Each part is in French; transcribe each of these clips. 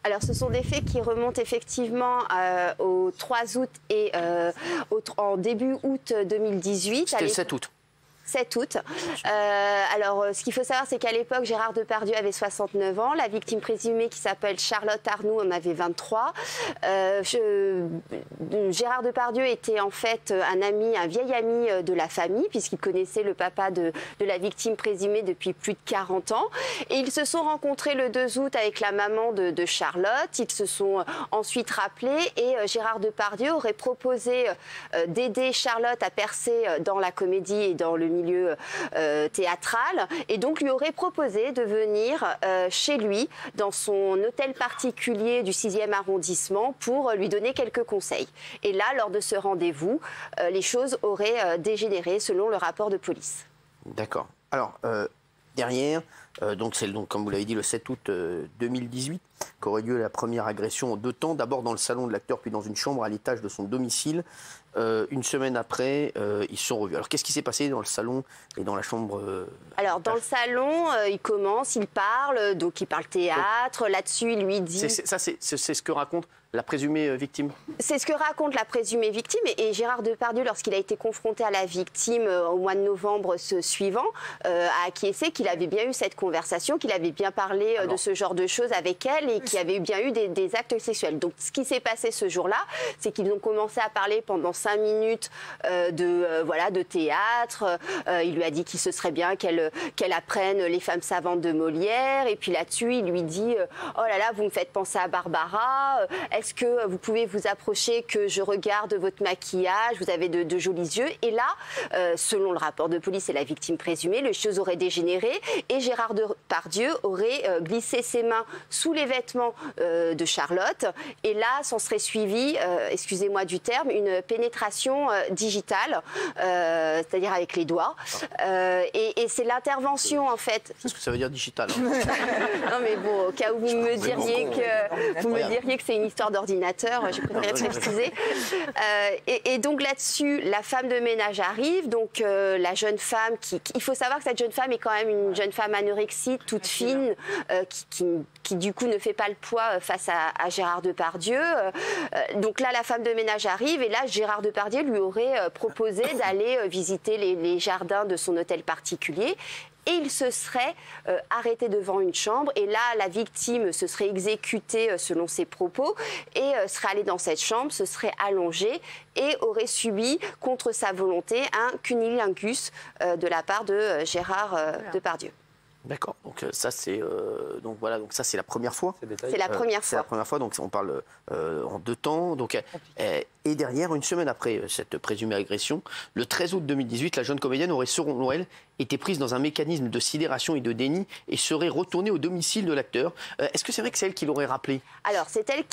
Alors, ce sont des faits qui remontent effectivement au 3 août et en début août 2018. C'était le 7 août. 7 août. Alors, ce qu'il faut savoir, c'est qu'à l'époque, Gérard Depardieu avait 69 ans. La victime présumée, qui s'appelle Charlotte Arnoult, en avait 23. Gérard Depardieu était en fait un vieil ami de la famille, puisqu'il connaissait le papa de la victime présumée depuis plus de 40 ans. Et ils se sont rencontrés le 2 août avec la maman de Charlotte. Ils se sont ensuite rappelés et Gérard Depardieu aurait proposé d'aider Charlotte à percer dans la comédie et dans le milieu théâtral, et donc lui aurait proposé de venir chez lui dans son hôtel particulier du 6e arrondissement pour lui donner quelques conseils. Et là, lors de ce rendez-vous, les choses auraient dégénéré selon le rapport de police. D'accord. Alors, derrière, c'est comme vous l'avez dit, le 7 août 2018, qu'aurait lieu la première agression en 2 temps. D'abord dans le salon de l'acteur, puis dans une chambre à l'étage de son domicile. Une semaine après, ils se sont revus. Alors, qu'est-ce qui s'est passé dans le salon et dans la chambre Alors, dans le salon, il commence, il parle, donc il parle théâtre. Là-dessus, il lui dit... C'est ce que raconte la présumée victime? C'est ce que raconte la présumée victime. Et Gérard Depardieu, lorsqu'il a été confronté à la victime au mois de novembre suivant, a acquiescé qu'il avait bien eu cette conversation, qu'il avait bien parlé de ce genre de choses avec elle et qu'il avait bien eu des actes sexuels. Donc, ce qui s'est passé ce jour-là, c'est qu'ils ont commencé à parler pendant 5 minutes de théâtre. Il lui a dit qu'il se serait bien qu'elle apprenne Les femmes savantes de Molière. Et puis là-dessus, il lui dit « Oh là là, vous me faites penser à Barbara. Est-ce que vous pouvez vous approcher, que je regarde votre maquillage? Vous avez de jolis yeux. » Et là, selon le rapport de police et la victime présumée, les choses auraient dégénéré et Gérard Depardieu aurait glissé ses mains sous les vêtements de Charlotte. Et là, s'en serait suivi, excusez-moi du terme, une pénétration digitale, c'est-à-dire avec les doigts. Et c'est l'intervention, en fait... C'est ce que ça veut dire digital. Hein. Non, mais bon, au cas où vous me diriez que c'est une histoire d'ordinateur, j'ai préféré préciser. Et donc là-dessus, la femme de ménage arrive, donc la jeune femme, il faut savoir que cette jeune femme est quand même une jeune femme anorexique, toute fine, qui du coup ne fait pas le poids face à Gérard Depardieu. Donc là, la femme de ménage arrive et là, Gérard Depardieu lui aurait proposé d'aller visiter les jardins de son hôtel particulier. Et il se serait arrêté devant une chambre. Et là, la victime se serait exécutée selon ses propos et serait allée dans cette chambre, se serait allongée et aurait subi, contre sa volonté, un cunnilingus de la part de Gérard Depardieu. D'accord. Donc ça c'est donc ça c'est la première fois. C'est la première fois. C'est la première fois. Donc on parle en 2 temps. Donc et derrière, une semaine après cette présumée agression, le 13 août 2018, la jeune comédienne aurait, selon elle, été prise dans un mécanisme de sidération et de déni et serait retournée au domicile de l'acteur. Est-ce que c'est vrai que c'est elle qui l'aurait rappelé? Alors, c'est elle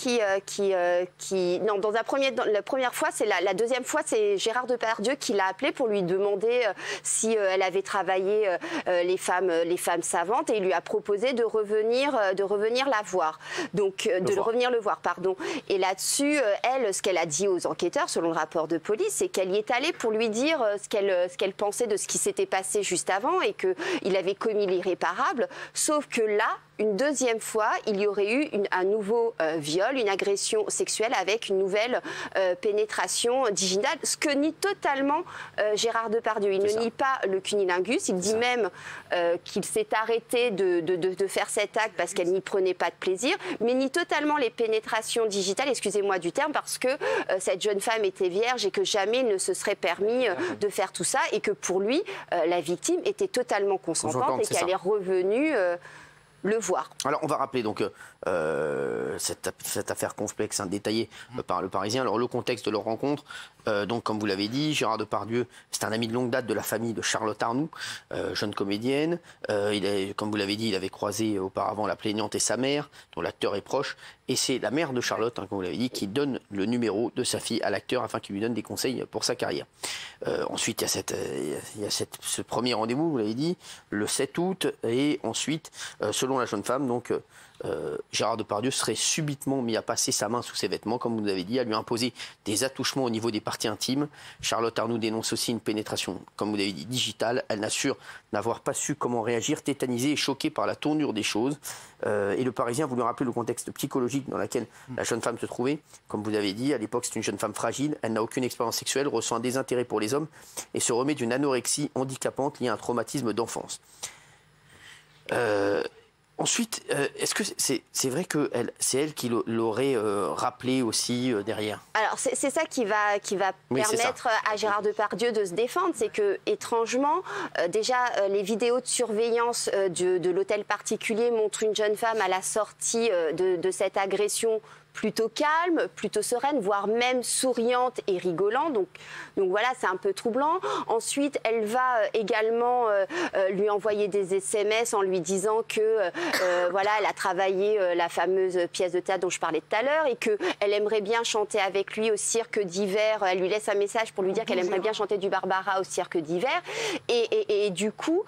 non, la première fois, c'est la deuxième fois, c'est Gérard Depardieu qui l'a appelée pour lui demander si elle avait travaillé les femmes savantes, et il lui a proposé de revenir la voir. Donc, revenir le voir, pardon. Et là-dessus, elle, ce qu'elle a dit aux enquêteurs, selon le rapport de police, c'est qu'elle y est allée pour lui dire ce qu'elle pensait de ce qui s'était passé juste avant et qu'il avait commis l'irréparable. Sauf que là, une deuxième fois, il y aurait eu un nouveau viol, une agression sexuelle avec une nouvelle pénétration digitale, ce que nie totalement Gérard Depardieu. Il ne nie pas le cunnilingus, il dit même qu'il s'est arrêté de faire cet acte parce qu'elle n'y prenait pas de plaisir, mais nie totalement les pénétrations digitales, excusez-moi du terme, parce que cette jeune femme était vierge et que jamais il ne se serait permis de faire tout ça, et que pour lui, la victime était totalement consentante et qu'elle est revenue... le voir. Alors, on va rappeler donc cette affaire complexe, détaillée par Le Parisien. Alors, le contexte de leur rencontre, donc comme vous l'avez dit, Gérard Depardieu, c'est un ami de longue date de la famille de Charlotte Arnoult, jeune comédienne. Comme vous l'avez dit, il avait croisé auparavant la plaignante et sa mère, dont l'acteur est proche. Et c'est la mère de Charlotte, comme vous l'avez dit, qui donne le numéro de sa fille à l'acteur afin qu'il lui donne des conseils pour sa carrière. Ensuite, il y a ce premier rendez-vous, vous l'avez dit, le 7 août. Et ensuite, selon la jeune femme, donc, Gérard Depardieu serait subitement mis à passer sa main sous ses vêtements, comme vous l'avez dit, à lui imposer des attouchements au niveau des parties intimes. Charlotte Arnoult dénonce aussi une pénétration, comme vous l'avez dit, digitale. Elle n'assure n'avoir pas su comment réagir, tétanisée et choquée par la tournure des choses. Et le Parisien voulait rappeler le contexte psychologique dans lequel la jeune femme se trouvait. Comme vous l'avez dit, à l'époque, c'est une jeune femme fragile. Elle n'a aucune expérience sexuelle, ressent un désintérêt pour les hommes et se remet d'une anorexie handicapante liée à un traumatisme d'enfance. Ensuite, est-ce que c'est vrai que c'est elle qui l'aurait rappelé aussi derrière? Alors c'est ça qui va permettre à Gérard Depardieu de se défendre, c'est que étrangement, déjà les vidéos de surveillance de l'hôtel particulier montrent une jeune femme à la sortie de cette agression plutôt calme, plutôt sereine, voire même souriante et rigolante. Donc voilà, c'est un peu troublant. Ensuite, elle va également lui envoyer des SMS en lui disant que voilà, elle a travaillé la fameuse pièce de théâtre dont je parlais tout à l'heure et qu'elle aimerait bien chanter avec lui au cirque d'hiver. Elle lui laisse un message pour lui dire qu'elle aimerait bien chanter du Barbara au cirque d'hiver. Et du coup,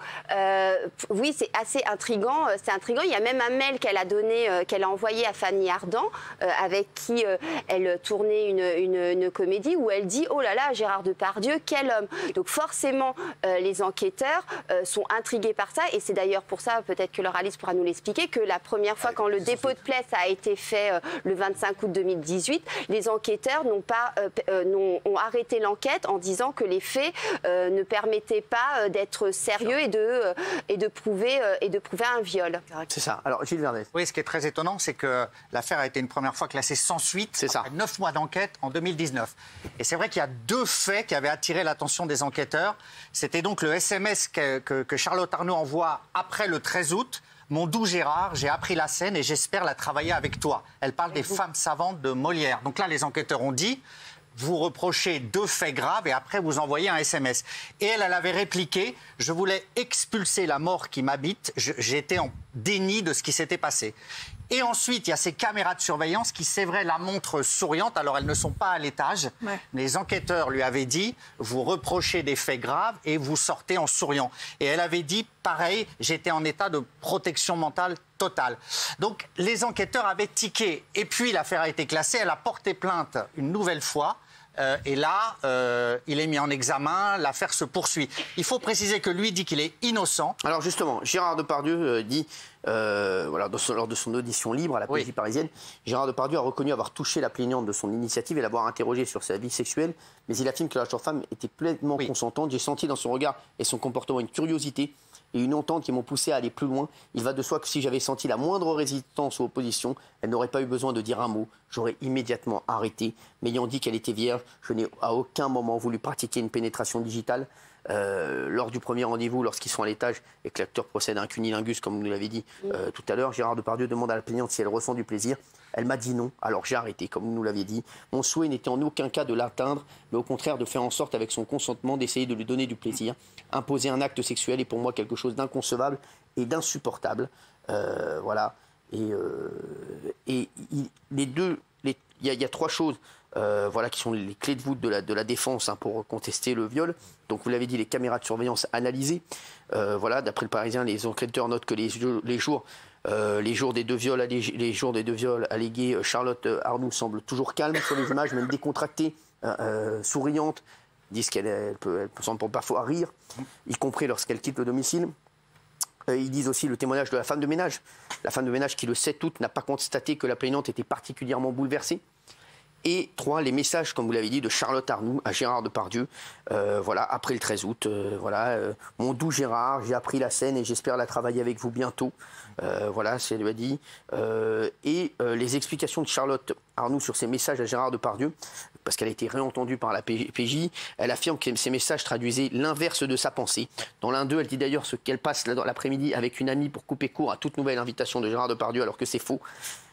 oui, c'est assez intriguant. C'est intriguant. Il y a même un mail qu'elle a donné, qu'elle a envoyé à Fanny Ardant, avec qui elle tournait une comédie où elle dit « Oh là là, Gérard Depardieu, quel homme !» Donc forcément, les enquêteurs sont intrigués par ça. Et c'est d'ailleurs pour ça, peut-être que Laura Alice pourra nous l'expliquer, que la première fois quand le dépôt de plainte a été fait le 25 août 2018, les enquêteurs ont arrêté l'enquête en disant que les faits ne permettaient pas d'être sérieux et de prouver un viol. C'est ça. Alors, Gilles Vernet. Oui, ce qui est très étonnant, c'est que l'affaire a été une première fois classée sans suite après 9 mois d'enquête en 2019. Et c'est vrai qu'il y a 2 faits qui avaient attiré l'attention des enquêteurs. C'était donc le SMS que Charlotte Arnoult envoie après le 13 août. « Mon doux Gérard, j'ai appris la scène et j'espère la travailler avec toi. » Elle parle des femmes savantes de Molière. Donc là, les enquêteurs ont dit... Vous reprochez 2 faits graves et après vous envoyez un SMS. Et elle avait répliqué « Je voulais expulser la mort qui m'habite. J'étais en déni de ce qui s'était passé. » Et ensuite, il y a ces caméras de surveillance qui, c'est vrai, la montrent souriante. Alors, elles ne sont pas à l'étage. Ouais. Les enquêteurs lui avaient dit « Vous reprochez des faits graves et vous sortez en souriant. » Et elle avait dit « Pareil, j'étais en état de protection mentale totale. » Donc, les enquêteurs avaient tiqué. Et puis, l'affaire a été classée. Elle a porté plainte une nouvelle fois. Et là, il est mis en examen, l'affaire se poursuit. Il faut préciser que lui dit qu'il est innocent. Alors justement, Gérard Depardieu dit, voilà, lors de son audition libre à la PJ parisienne, Gérard Depardieu a reconnu avoir touché la plaignante de son initiative et l'avoir interrogée sur sa vie sexuelle, mais il affirme que la jeune femme était pleinement consentante. J'ai senti dans son regard et son comportement une curiosité et une entente qui m'ont poussé à aller plus loin. Il va de soi que si j'avais senti la moindre résistance ou opposition, elle n'aurait pas eu besoin de dire un mot. J'aurais immédiatement arrêté. M'ayant dit qu'elle était vierge, je n'ai à aucun moment voulu pratiquer une pénétration digitale. Lors du premier rendez-vous, lorsqu'ils sont à l'étage et que l'acteur procède à un cunilingus, comme vous nous l'avez dit tout à l'heure, Gérard Depardieu demande à la plaignante si elle ressent du plaisir. Elle m'a dit non, alors j'ai arrêté, comme vous nous l'aviez dit. Mon souhait n'était en aucun cas de l'atteindre, mais au contraire de faire en sorte, avec son consentement, d'essayer de lui donner du plaisir. Imposer un acte sexuel est pour moi quelque chose d'inconcevable et d'insupportable. Voilà. Et les deux, il y a 3 choses. Voilà, qui sont les clés de voûte de la défense pour contester le viol. Donc, vous l'avez dit, les caméras de surveillance analysées. Voilà, d'après le Parisien, les enquêteurs notent que les jours des 2 viols allégués, Charlotte Arnoult semble toujours calme sur les images, même décontractée, souriante. Ils disent qu'elle semble parfois rire, y compris lorsqu'elle quitte le domicile. Ils disent aussi le témoignage de la femme de ménage. La femme de ménage qui, le 7 août, n'a pas constaté que la plaignante était particulièrement bouleversée. Et 3, les messages, comme vous l'avez dit, de Charlotte Arnoult à Gérard Depardieu, voilà, après le 13 août. Mon doux Gérard, j'ai appris la scène et j'espère la travailler avec vous bientôt. Voilà, c'est lui a dit. Les explications de Charlotte Arnoult sur ces messages à Gérard Depardieu, parce qu'elle a été réentendue par la PJ, elle affirme que ces messages traduisaient l'inverse de sa pensée. Dans l'un d'eux, elle dit d'ailleurs ce qu'elle passe l'après-midi avec une amie pour couper court à toute nouvelle invitation de Gérard Depardieu, alors que c'est faux.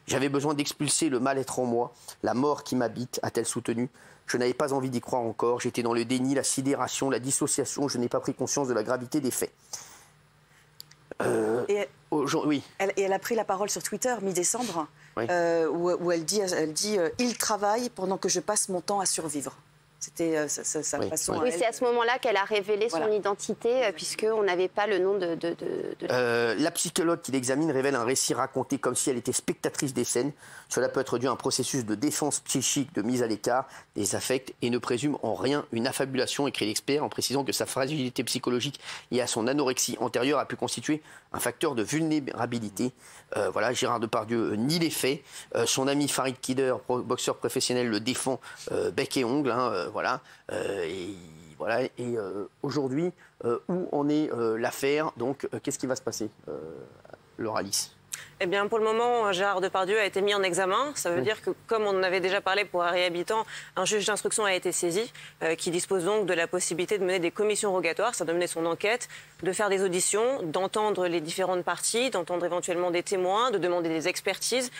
J'avais besoin d'expulser le mal-être en moi, la mort qui m'habite, a-t-elle soutenu. Je n'avais pas envie d'y croire encore. J'étais dans le déni, la sidération, la dissociation. Je n'ai pas pris conscience de la gravité des faits. Oui. Elle a pris la parole sur Twitter mi-décembre, où elle dit « Il travaille pendant que je passe mon temps à survivre ». C'était sa façon. Oui, c'est à ce moment-là qu'elle a révélé son identité, puisqu'on n'avait pas le nom de... La psychologue qui l'examine révèle un récit raconté comme si elle était spectatrice des scènes. Cela peut être dû à un processus de défense psychique, de mise à l'écart des affects et ne présume en rien une affabulation, écrit l'expert, en précisant que sa fragilité psychologique liée à son anorexie antérieure a pu constituer un facteur de vulnérabilité. Voilà, Gérard Depardieu nie les faits. Son ami Farid Kider, boxeur professionnel, le défend bec et ongle. Voilà. Et aujourd'hui, où en est l'affaire? Donc, qu'est-ce qui va se passer, Laura Alice? Eh bien, pour le moment, Gérard Depardieu a été mis en examen. Ça veut dire que, comme on en avait déjà parlé pour Harry Habitant, un juge d'instruction a été saisi, qui dispose donc de la possibilité de mener des commissions rogatoires, c'est-à-dire de mener son enquête, de faire des auditions, d'entendre les différentes parties, d'entendre éventuellement des témoins, de demander des expertises,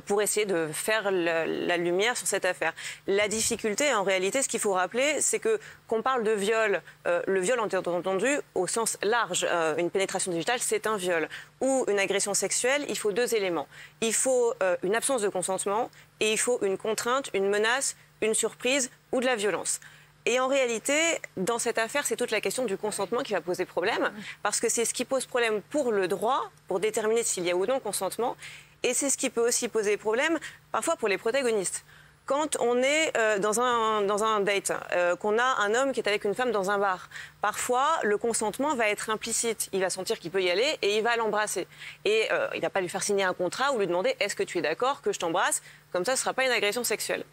pour essayer de faire la lumière sur cette affaire. La difficulté, en réalité, ce qu'il faut rappeler, c'est que qu'on parle de viol, le viol entendu au sens large, une pénétration digitale, c'est un viol, ou une agression sexuelle, il faut deux éléments. Il faut une absence de consentement et il faut une contrainte, une menace, une surprise ou de la violence. Et en réalité, dans cette affaire, c'est toute la question du consentement qui va poser problème, parce que c'est ce qui pose problème pour le droit, pour déterminer s'il y a ou non consentement, et c'est ce qui peut aussi poser problème parfois pour les protagonistes. Quand on est dans un date, qu'on a un homme qui est avec une femme dans un bar, parfois le consentement va être implicite. Il va sentir qu'il peut y aller et il va l'embrasser. Et il ne va pas lui faire signer un contrat ou lui demander « est-ce que tu es d'accord que je t'embrasse ?» Comme ça, ce ne sera pas une agression sexuelle.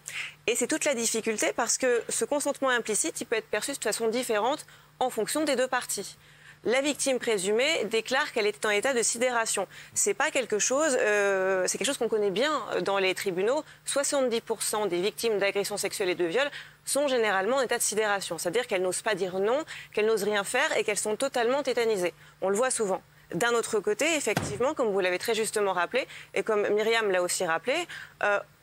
Et c'est toute la difficulté parce que ce consentement implicite, il peut être perçu de façon différente en fonction des deux parties. La victime présumée déclare qu'elle était en état de sidération. C'est pas quelque chose, c'est quelque chose qu'on connaît bien dans les tribunaux. 70% des victimes d'agressions sexuelles et de viols sont généralement en état de sidération. C'est-à-dire qu'elles n'osent pas dire non, qu'elles n'osent rien faire et qu'elles sont totalement tétanisées. On le voit souvent. D'un autre côté, effectivement, comme vous l'avez très justement rappelé, et comme Myriam l'a aussi rappelé,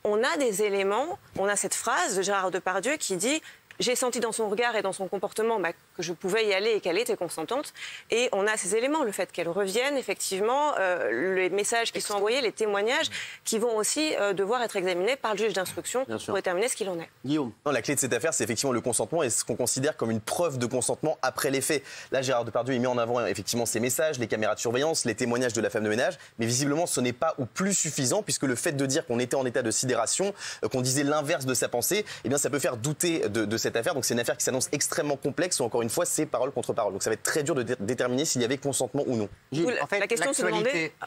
on a des éléments, on a cette phrase de Gérard Depardieu qui dit « j'ai senti dans son regard et dans son comportement que je pouvais y aller et qu'elle était consentante. » Et on a ces éléments, le fait qu'elle revienne, effectivement, les messages qui sont envoyés, les témoignages, qui vont aussi devoir être examinés par le juge d'instruction pour déterminer ce qu'il en est. Guillaume. Non, la clé de cette affaire, c'est effectivement le consentement et ce qu'on considère comme une preuve de consentement après les faits. Là, Gérard Depardieu, il met en avant effectivement ces messages, les caméras de surveillance, les témoignages de la femme de ménage, mais visiblement, ce n'est pas ou plus suffisant, puisque le fait de dire qu'on était en état de sidération, qu'on disait l'inverse de sa pensée, eh bien, ça peut faire douter de cette affaire. Donc c'est une affaire qui s'annonce extrêmement complexe où, encore une fois, c'est parole contre parole. Donc ça va être très dur de déterminer s'il y avait consentement ou non. En fait,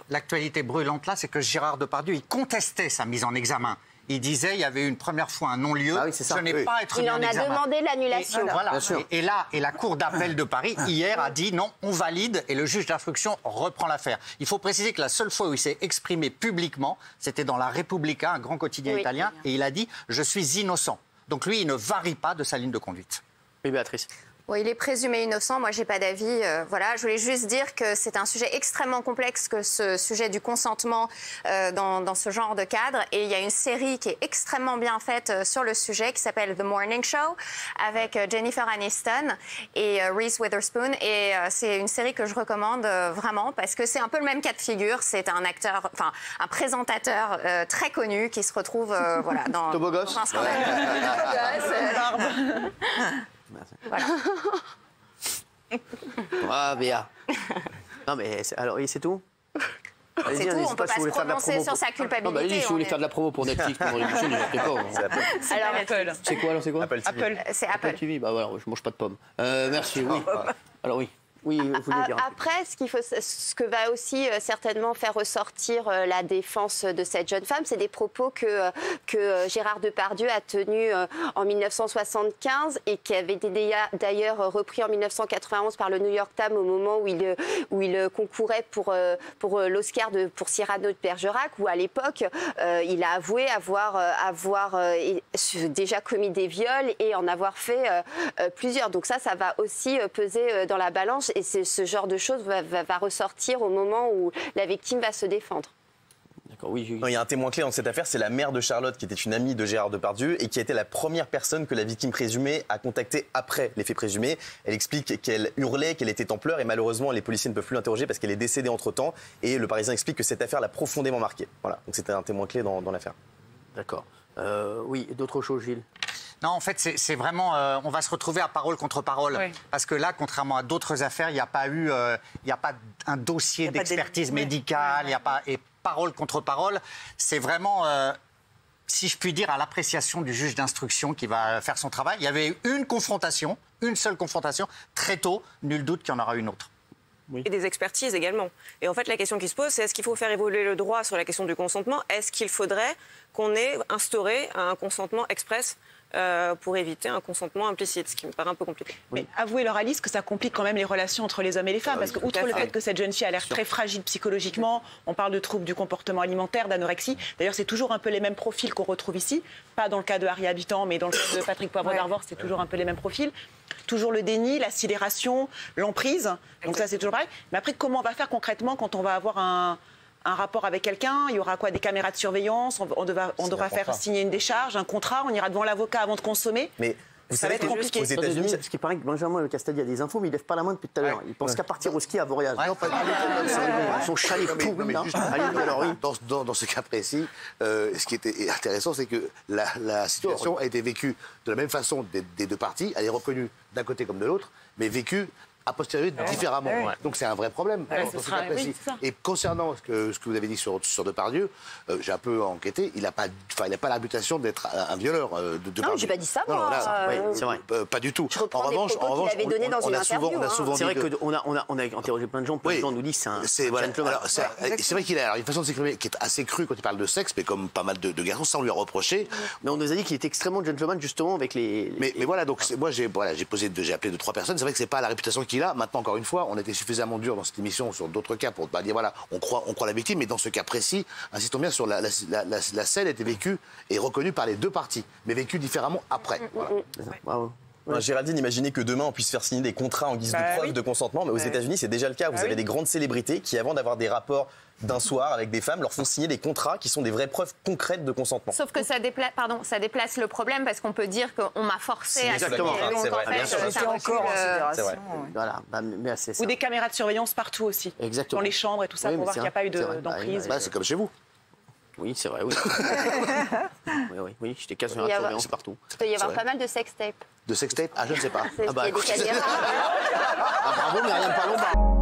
l'actualité brûlante là, c'est que Gérard Depardieu, il contestait sa mise en examen. Il disait il y avait une première fois un non-lieu, je n'ai pas à être mis en examen. Il en a demandé l'annulation. Voilà. Et la Cour d'appel de Paris, hier, a dit non, on valide, et le juge d'instruction reprend l'affaire. Il faut préciser que la seule fois où il s'est exprimé publiquement, c'était dans la Repubblica, un grand quotidien italien, et il a dit « je suis innocent ». Donc lui, il ne varie pas de sa ligne de conduite. Oui, Béatrice. Oui, il est présumé innocent. Moi, j'ai pas d'avis. Voilà, je voulais juste dire que c'est un sujet extrêmement complexe, que ce sujet du consentement dans ce genre de cadre. Et il y a une série qui est extrêmement bien faite sur le sujet, qui s'appelle The Morning Show, avec Jennifer Aniston et Reese Witherspoon. Et c'est une série que je recommande vraiment parce que c'est un peu le même cas de figure. C'est un acteur, enfin un présentateur très connu qui se retrouve voilà dans un scandale. Voilà. Ah, Béa. Non, mais alors, c'est tout. C'est tout, on ne peut pas se prononcer sur sa culpabilité. Non, bah, allez, si vous voulez faire de la promo pour Netflix, pendant l'émission, n'hésitez pas. Alors, Apple. C'est quoi, alors, c'est quoi Apple. C'est Apple. Apple TV, bah voilà, je mange pas de pommes. Merci, oui. Alors, oui. Oui, vous voulez dire. Après, ce que va aussi certainement faire ressortir la défense de cette jeune femme, c'est des propos que Gérard Depardieu a tenus en 1975 et qui avaient été d'ailleurs repris en 1991 par le New York Times au moment où il concourait pour l'Oscar pour Cyrano de Bergerac, où à l'époque, il a avoué avoir déjà commis des viols et en avoir fait plusieurs. Donc ça va aussi peser dans la balance. Et ce genre de choses va ressortir au moment où la victime va se défendre. D'accord, oui. Non, il y a un témoin clé dans cette affaire, c'est la mère de Charlotte, qui était une amie de Gérard Depardieu et qui a été la première personne que la victime présumée a contactée après les faits présumés. Elle explique qu'elle hurlait, qu'elle était en pleurs et malheureusement les policiers ne peuvent plus l'interroger parce qu'elle est décédée entre-temps. Et le Parisien explique que cette affaire l'a profondément marquée. Voilà, donc c'était un témoin clé dans l'affaire. D'accord. Oui, d'autres choses, Gilles? Non, en fait, c'est vraiment... on va se retrouver à parole contre parole. Oui. Parce que là, contrairement à d'autres affaires, il n'y a pas eu... il n'y a pas un dossier d'expertise médicale, il n'y a pas... Et parole contre parole, c'est vraiment... si je puis dire, à l'appréciation du juge d'instruction qui va faire son travail. Il y avait eu une seule confrontation, très tôt, nul doute qu'il y en aura une autre. Oui. Et des expertises également. Et en fait, la question qui se pose, c'est est-ce qu'il faut faire évoluer le droit sur la question du consentement? Est-ce qu'il faudrait qu'on ait instauré un consentement express pour éviter un consentement implicite, ce qui me paraît un peu compliqué. Mais avouez-leur, Alice, que ça complique quand même les relations entre les hommes et les femmes, parce que outre le fait que cette jeune fille a l'air très fragile psychologiquement, on parle de troubles du comportement alimentaire, d'anorexie. D'ailleurs, c'est toujours un peu les mêmes profils qu'on retrouve ici, pas dans le cas de Harry Habitant, mais dans le cas de Patrick Poivre d'Arvor, c'est toujours un peu les mêmes profils. Toujours le déni, la sidération, l'emprise. Donc ça, c'est toujours pareil. Mais après, comment on va faire concrètement quand on va avoir un rapport avec quelqu'un? Il y aura quoi? Des caméras de surveillance? On devra faire signer une décharge, un contrat? On ira devant l'avocat avant de consommer? Mais vous savez, compliqué. Aux États-Unis, ce qui paraît que Benjamin Castaldi a des infos, mais il ne lève pas la main depuis tout à l'heure. Il pense qu'à partir au ski à Voriaz. Son chalet pourri. Dans ce cas précis, ce qui était intéressant, c'est que la situation a été vécue de la même façon des deux parties. Elle est reconnue d'un côté comme de l'autre, mais vécue a posteriori différemment. Donc c'est un vrai problème. Dans ce cas précis. Et concernant ce que vous avez dit sur Depardieu, j'ai un peu enquêté. Il n'a pas la réputation d'être un violeur de Depardieu. Non, j'ai pas dit ça, moi. C'est vrai. Pas du tout. Je reprends des propos qu'il avait donnés dans une interview. C'est vrai qu'on a interrogé plein de gens. Plein de gens nous disent c'est un gentleman. C'est vrai qu'il a une façon de s'exprimer qui est assez crue quand il parle de sexe, mais comme pas mal de garçons, sans lui reprocher. Mais on nous a dit qu'il était extrêmement gentleman justement avec les. Mais voilà, donc moi j'ai appelé 2-3 personnes. C'est vrai que c'est pas la réputation qu'il a. Maintenant, encore une fois, on était suffisamment dur dans cette émission sur d'autres cas pour pas dire voilà, on croit la victime, mais dans ce cas précis, insistons bien sur la scène a été vécue et reconnue par les deux parties, mais vécue différemment après. Voilà. Géraldine, imaginez que demain on puisse faire signer des contrats en guise de preuve de consentement, mais aux États-Unis c'est déjà le cas. Vous avez des grandes célébrités qui, avant d'avoir des rapports d'un soir avec des femmes, leur font signer des contrats qui sont des vraies preuves concrètes de consentement. Sauf que ça déplace le problème parce qu'on peut dire qu'on m'a forcé à signer. C'est vrai. C'est encore en considération. Voilà. Ou des caméras de surveillance partout aussi. Exactement. Dans les chambres et tout ça, pour voir qu'il n'y a pas eu d'emprise. C'est comme chez vous. Oui, c'est vrai, oui. Oui, j'étais casse sur la surveillance partout. Il peut y avoir pas mal de sextapes. De sextape? Ah, je ne sais pas. Il y a des caméras. Bravo, Myriam Palomba.